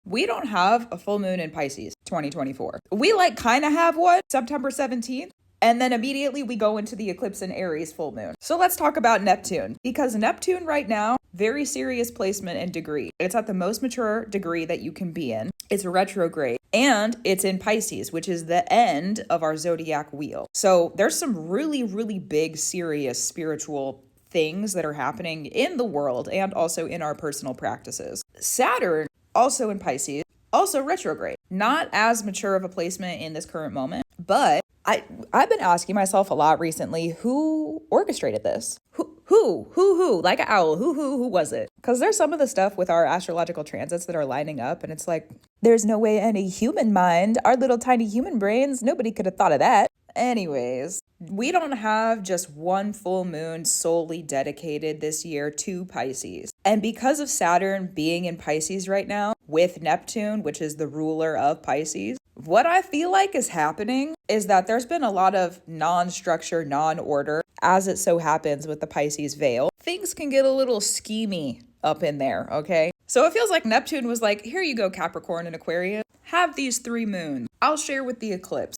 We don't have a full moon in Pisces 2024. We kind of have one September 17th. And then immediately we go into the eclipse in Aries full moon. So let's talk about Neptune, because Neptune right now, very serious placement and degree. It's at the most mature degree that you can be in. It's retrograde and it's in Pisces, which is the end of our zodiac wheel. So there's some really, really big, serious spiritual things that are happening in the world and also in our personal practices. Saturn, also in Pisces, also retrograde. Not as mature of a placement in this current moment, but I've been asking myself a lot recently, who orchestrated this? Who? Like an owl, who was it? Because there's some of the stuff with our astrological transits that are lining up, and it's like, there's no way any human mind, our little tiny human brains, nobody could have thought of that. Anyways, we don't have just one full moon solely dedicated this year to Pisces. And because of Saturn being in Pisces right now, with Neptune, which is the ruler of Pisces, what I feel like is happening is that there's been a lot of non-structure, non-order, as it so happens with the Pisces veil. Things can get a little schemy up in there, okay? So it feels like Neptune was like, here you go, Capricorn and Aquarius. Have these 3 moons. I'll share with the eclipse.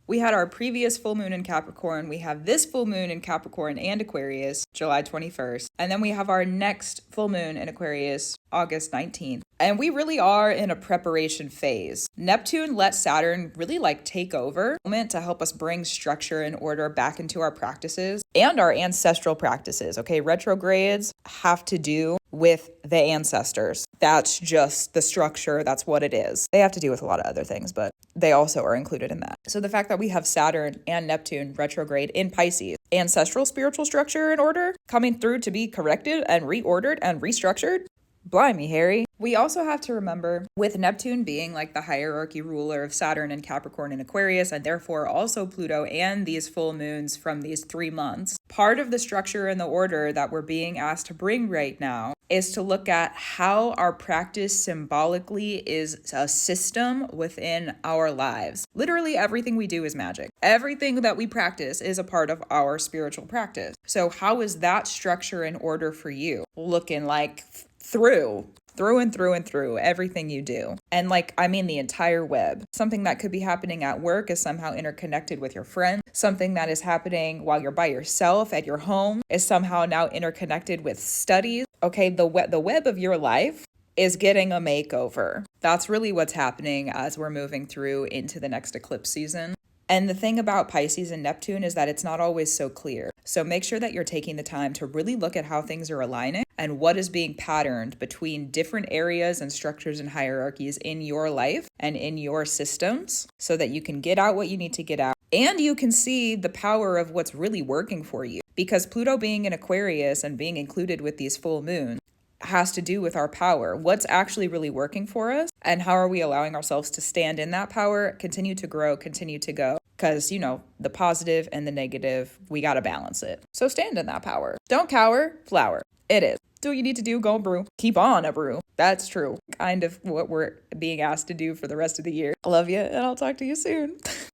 We had our previous full moon in Capricorn. We have this full moon in Capricorn and Aquarius, July 21st. And then we have our next full moon in Aquarius, August 19th. And we really are in a preparation phase. Neptune let Saturn really take over to help us bring structure and order back into our practices and our ancestral practices. Okay, retrogrades have to do with the ancestors. That's just the structure. That's what it is. They have to do with a lot of other things, but they also are included in that. So the fact that we have Saturn and Neptune retrograde in Pisces, ancestral spiritual structure and order coming through to be corrected and reordered and restructured, blimey, Harry. We also have to remember, with Neptune being the hierarchy ruler of Saturn and Capricorn and Aquarius, and therefore also Pluto and these full moons from these 3 months, part of the structure and the order that we're being asked to bring right now is to look at how our practice symbolically is a system within our lives. Literally everything we do is magic. Everything that we practice is a part of our spiritual practice. So how is that structure and order for you looking through and through everything you do? And the entire web. Something that could be happening at work is somehow interconnected with your friend. Something that is happening while you're by yourself at your home is somehow now interconnected with studies. Okay, the web of your life is getting a makeover. That's really what's happening as we're moving through into the next eclipse season. And the thing about Pisces and Neptune is that it's not always so clear. So make sure that you're taking the time to really look at how things are aligning and what is being patterned between different areas and structures and hierarchies in your life and in your systems, so that you can get out what you need to get out and you can see the power of what's really working for you. Because Pluto being in Aquarius and being included with these full moons has to do with our power. What's actually really working for us, and how are we allowing ourselves to stand in that power, continue to grow, continue to go? Because, the positive and the negative, we got to balance it. So stand in that power. Don't cower, flower. It is. Do what you need to do, go brew. Keep on a brew. That's true. Kind of what we're being asked to do for the rest of the year. I love you, and I'll talk to you soon.